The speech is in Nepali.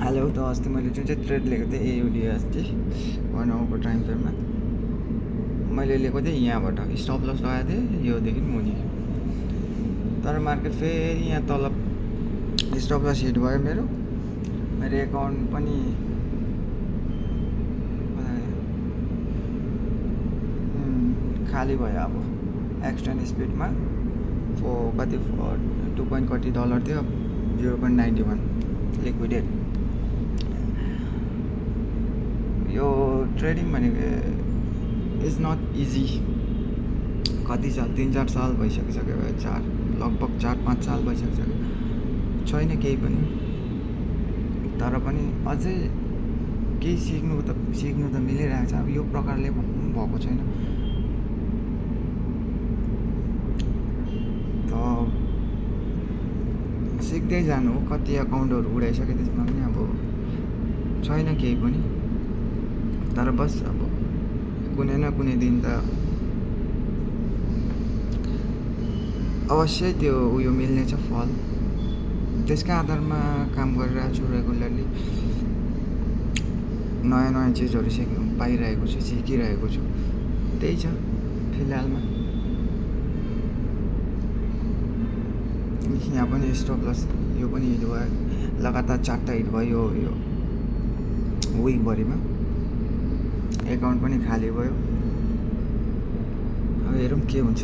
हाले हो त अस्ति मैले जुन चाहिँ ट्रेड लिएको थिएँ एयुडी अस्ति 1 आवरको टाइम फ्रेममा मैले लिएको थिएँ यहाँबाट स्टप लस लगाएको थिएँ योदेखि मुनि। तर मार्केट फेरि यहाँ तल स्टप लस हिट भयो मेरो एकाउन्ट पनि खाली भयो। अब एक्सटेन्ड स्पिडमा कति $2 कति थियो 0.91 लिक्विडेड। यो ट्रेडिङ भनेको इज नट इजी। कति साल 3-4 साल भइसकिसक्यो, लगभग 4-5 साल भइसकिसक्यो, छैन केही पनि। तर पनि अझै केही सिक्नु त मिलिरहेको छ। अब यो प्रकारले भएको छैन त सिक्दै जानु हो। कति अकाउन्टहरू उडाइसक्यो त्यसमा पनि अब छैन केही पनि। तर बस अब कुनै न कुनै दिन त अवश्य त्यो उयो मिल्नेछ फल। त्यसकै आधारमा काम गरिरहेको छु रेगुलरली। नयाँ चिजहरू सिक्नु पाइरहेको छु, सिकिरहेको छु। त्यही छ फिलहालमा। यहाँ पनि स्टप लस यो पनि हिट भयो, लगातार 4टा हिट भयो यो विकभरिमा। एकाउन्ट पनि खाली भयो। अब हेरौँ के हुन्छ।